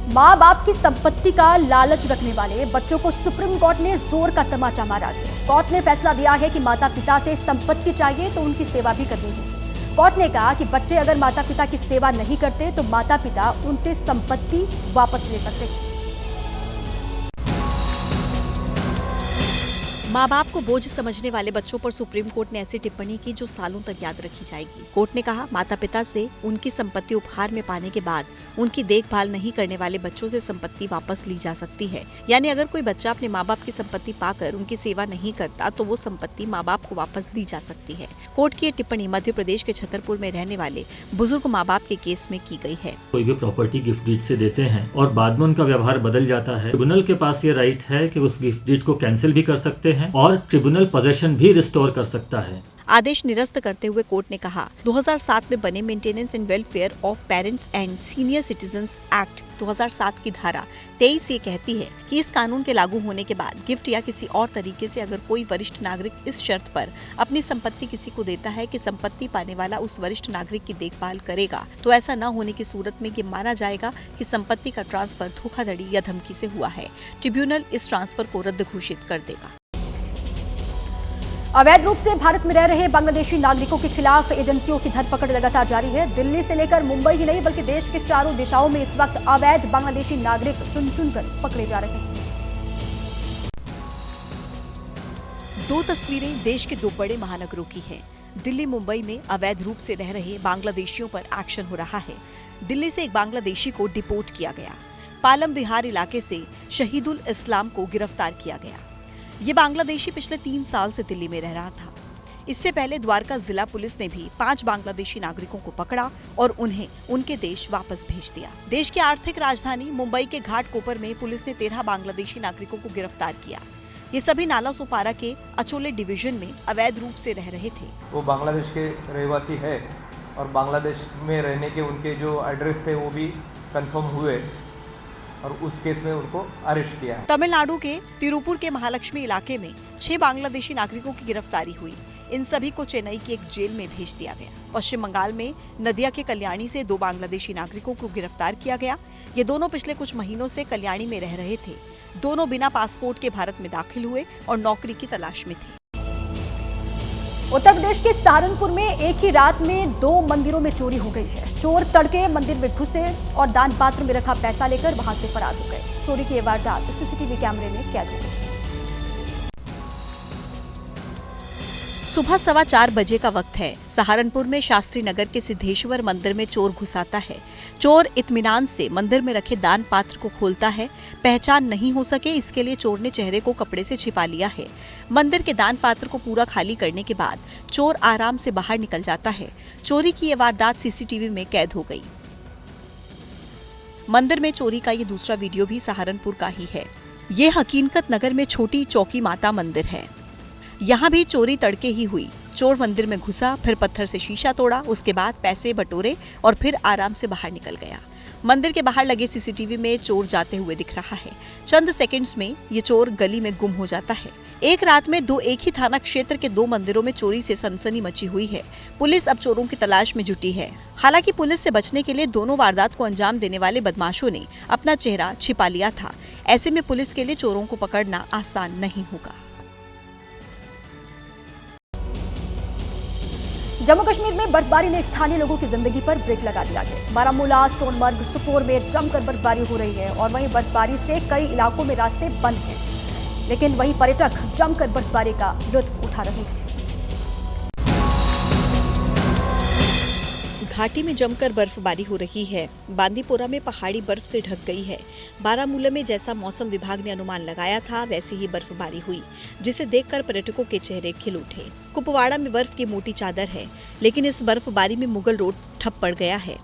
माँ बाप की संपत्ति का लालच रखने वाले बच्चों को सुप्रीम कोर्ट ने जोर का तमाचा मारा है। कोर्ट ने फैसला दिया है कि माता पिता से संपत्ति चाहिए तो उनकी सेवा भी करनी होगी। कोर्ट ने कहा कि बच्चे अगर माता पिता की सेवा नहीं करते तो माता पिता उनसे संपत्ति वापस ले सकते हैं। माँ बाप को बोझ समझने वाले बच्चों पर सुप्रीम कोर्ट ने ऐसी टिप्पणी की जो सालों तक याद रखी जाएगी। कोर्ट ने कहा, माता पिता से उनकी संपत्ति उपहार में पाने के बाद उनकी देखभाल नहीं करने वाले बच्चों से संपत्ति वापस ली जा सकती है। यानी अगर कोई बच्चा अपने माँ बाप की संपत्ति पाकर उनकी सेवा नहीं करता तो वो संपत्ति माँ बाप को वापस दी जा सकती है। कोर्ट की ये टिप्पणी मध्य प्रदेश के छतरपुर में रहने वाले बुजुर्ग माँ बाप के केस में की गई है। कोई भी प्रॉपर्टी गिफ्ट डीड से देते हैं और बाद में उनका व्यवहार बदल जाता है, ट्रिब्यूनल के पास ये राइट है कि उस गिफ्ट डीड को कैंसिल भी कर सकते हैं और ट्रिब्यूनल पोजेशन भी रिस्टोर कर सकता है। आदेश निरस्त करते हुए कोर्ट ने कहा, 2007 में बने maintenance and welfare of parents and senior citizens act 2007 की धारा 23 ये कहती है कि इस कानून के लागू होने के बाद गिफ्ट या किसी और तरीके से अगर कोई वरिष्ठ नागरिक इस शर्त पर अपनी संपत्ति किसी को देता है कि संपत्ति पाने वाला उस वरिष्ठ नागरिक की देखभाल करेगा, तो ऐसा न होने की सूरत में ये माना जाएगा कि संपत्ति का ट्रांसफर धोखाधड़ी या धमकी से हुआ है। ट्रिब्यूनल इस ट्रांसफर को रद्द घोषित कर देगा। अवैध रूप से भारत में रह रहे बांग्लादेशी नागरिकों के खिलाफ एजेंसियों की धरपकड़ लगातार जारी है। दिल्ली से लेकर मुंबई ही नहीं बल्कि देश के चारों दिशाओं में इस वक्त अवैध बांग्लादेशी नागरिक चुन चुनकर पकड़े जा रहे हैं। दो तस्वीरें देश के दो बड़े महानगरों की हैं। दिल्ली मुंबई में अवैध रूप से रह रहे बांग्लादेशियों पर एक्शन हो रहा है। दिल्ली से एक बांग्लादेशी को डिपोर्ट किया गया। पालम विहार इलाके से शहीदुल इस्लाम को गिरफ्तार किया गया। ये बांग्लादेशी पिछले 3 साल से दिल्ली में रह रहा था। इससे पहले द्वारका जिला पुलिस ने भी 5 बांग्लादेशी नागरिकों को पकड़ा और उन्हें उनके देश वापस भेज दिया। देश की आर्थिक राजधानी मुंबई के घाटकोपर में पुलिस ने 13 बांग्लादेशी नागरिकों को गिरफ्तार किया। ये सभी नाला सोपारा के अचोले डिवीजन में अवैध रूप से रह रहे थे। वो बांग्लादेश के रहवासी है और बांग्लादेश में रहने के उनके जो एड्रेस थे वो भी कंफर्म हुए और उस केस में उनको अरेस्ट किया है। तमिलनाडु के तिरुपुर के महालक्ष्मी इलाके में 6 बांग्लादेशी नागरिकों की गिरफ्तारी हुई। इन सभी को चेन्नई की एक जेल में भेज दिया गया। पश्चिम बंगाल में नदिया के कल्याणी से 2 बांग्लादेशी नागरिकों को गिरफ्तार किया गया। ये दोनों पिछले कुछ महीनों से कल्याणी में रह रहे थे। दोनों बिना पासपोर्ट के भारत में दाखिल हुए और नौकरी की तलाश में थे। उत्तर प्रदेश के सहारनपुर में एक ही रात में 2 मंदिरों में चोरी हो गई है। चोर तड़के मंदिर में घुसे और दान पात्र में रखा पैसा लेकर वहां से फरार हो गए। चोरी की यह वारदात सीसीटीवी कैमरे में कैद हो गई। सुबह 4:15 बजे का वक्त है। सहारनपुर में शास्त्री नगर के सिद्धेश्वर मंदिर में चोर घुस आता है। चोर इत्मीनान से मंदिर में रखे दान पात्र को खोलता है। पहचान नहीं हो सके इसके लिए चोर ने चेहरे को कपड़े से छिपा लिया है। मंदिर के दान पात्र को पूरा खाली करने के बाद चोर आराम से बाहर निकल जाता है। चोरी की ये वारदात सीसीटीवी में कैद हो गई। मंदिर में चोरी का ये दूसरा वीडियो भी सहारनपुर का ही है। ये हकीकत नगर में छोटी चौकी माता मंदिर है। यहाँ भी चोरी तड़के ही हुई। चोर मंदिर में घुसा, फिर पत्थर से शीशा तोड़ा, उसके बाद पैसे बटोरे और फिर आराम से बाहर निकल गया। मंदिर के बाहर लगे सीसीटीवी में चोर जाते हुए दिख रहा है। चंद सेकंड्स में ये चोर गली में गुम हो जाता है। एक रात में एक ही थाना क्षेत्र के 2 मंदिरों में चोरी से सनसनी मची हुई है। पुलिस अब चोरों की तलाश में जुटी है। हालांकि पुलिस से बचने के लिए दोनों वारदात को अंजाम देने वाले बदमाशों ने अपना चेहरा छिपा लिया था। ऐसे में पुलिस के लिए चोरों को पकड़ना आसान नहीं होगा। जम्मू कश्मीर में बर्फबारी ने स्थानीय लोगों की जिंदगी पर ब्रेक लगा दिया है। बारामूला, सोनमर्ग, सुपोर में जमकर बर्फबारी हो रही है और वहीं बर्फबारी से कई इलाकों में रास्ते बंद हैं। लेकिन वहीं पर्यटक जमकर बर्फबारी का लुत्फ उठा रहे हैं। घाटी में जमकर बर्फबारी हो रही है। बांदीपोरा में पहाड़ी बर्फ से ढक गई है। बारामूला में जैसा मौसम विभाग ने अनुमान लगाया था वैसी ही बर्फबारी हुई, जिसे देखकर पर्यटकों के चेहरे खिल उठे। कुपवाड़ा में बर्फ की मोटी चादर है, लेकिन इस बर्फबारी में मुगल रोड ठप पड़ गया है।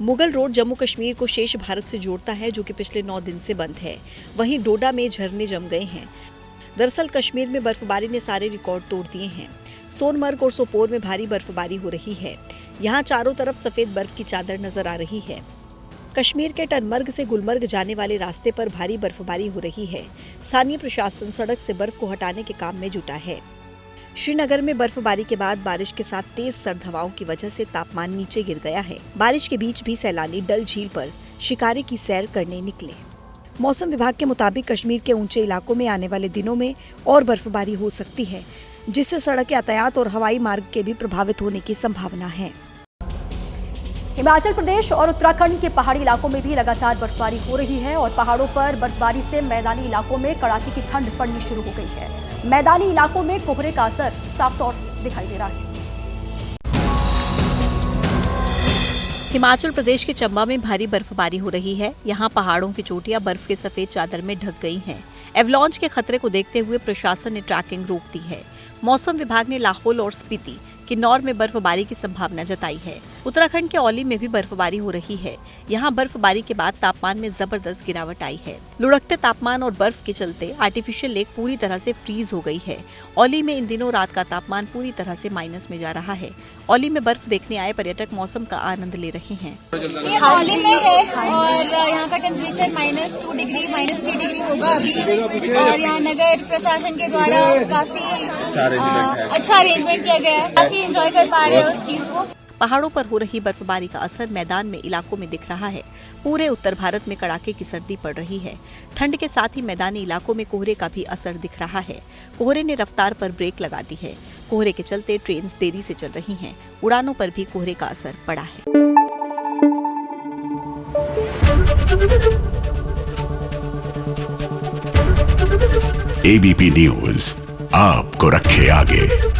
मुगल रोड जम्मू कश्मीर को शेष भारत से जोड़ता है, जो कि पिछले 9 दिन से बंद है। वहीं डोडा में झरने जम गए हैं। दरअसल कश्मीर में बर्फबारी ने सारे रिकॉर्ड तोड़ दिए हैं। सोनमर्ग और सोपोर में भारी बर्फबारी हो रही है। यहाँ चारों तरफ सफेद बर्फ की चादर नजर आ रही है। कश्मीर के टनमर्ग से गुलमर्ग जाने वाले रास्ते पर भारी बर्फबारी हो रही है। स्थानीय प्रशासन सड़क से बर्फ को हटाने के काम में जुटा है। श्रीनगर में बर्फबारी के बाद बारिश के साथ तेज सर्द हवाओं की वजह से तापमान नीचे गिर गया है। बारिश के बीच भी सैलानी डल झील पर शिकारी की सैर करने निकले। मौसम विभाग के मुताबिक कश्मीर के ऊंचे इलाकों में आने वाले दिनों में और बर्फबारी हो सकती है, जिससे सड़क यातायात और हवाई मार्ग के भी प्रभावित होने की संभावना है। हिमाचल प्रदेश और उत्तराखंड के पहाड़ी इलाकों में भी लगातार बर्फबारी हो रही है और पहाड़ों पर बर्फबारी से मैदानी इलाकों में कड़ाके की ठंड पड़नी शुरू हो गई है। मैदानी इलाकों में कोहरे का असर साफ तौर से दिखाई दे रहा है। हिमाचल प्रदेश के चंबा में भारी बर्फबारी हो रही है। यहाँ पहाड़ों की चोटियां बर्फ के सफेद चादर में ढक गई हैं। एवलांच के खतरे को देखते हुए प्रशासन ने ट्रैकिंग रोक दी है। मौसम विभाग ने लाहौल और स्पीति, किन्नौर में बर्फबारी की संभावना जताई है। उत्तराखंड के औली में भी बर्फबारी हो रही है। यहाँ बर्फबारी के बाद तापमान में जबरदस्त गिरावट आई है। लुढ़कते तापमान और बर्फ के चलते आर्टिफिशियल लेक पूरी तरह से फ्रीज हो गई है। औली में इन दिनों रात का तापमान पूरी तरह से माइनस में जा रहा है। औली में बर्फ देखने आए पर्यटक मौसम का आनंद ले रहे हैं। ये औली में है और यहाँ का टेम्परेचर -2 डिग्री -3 डिग्री होगा अभी। और यहाँ नगर प्रशासन के द्वारा काफी अच्छा अरेंजमेंट किया गया है। काफी एंजॉय कर पा रहे हैं उस चीज को। पहाड़ों पर हो रही बर्फबारी का असर मैदान में इलाकों में दिख रहा है। पूरे उत्तर भारत में कड़ाके की सर्दी पड़ रही है। ठंड के साथ ही मैदानी इलाकों में कोहरे का भी असर दिख रहा है। कोहरे ने रफ्तार पर ब्रेक लगा दी है। कोहरे के चलते ट्रेन देरी से चल रही हैं। उड़ानों पर भी कोहरे का असर पड़ा है। ABP न्यूज आपको रखे आगे।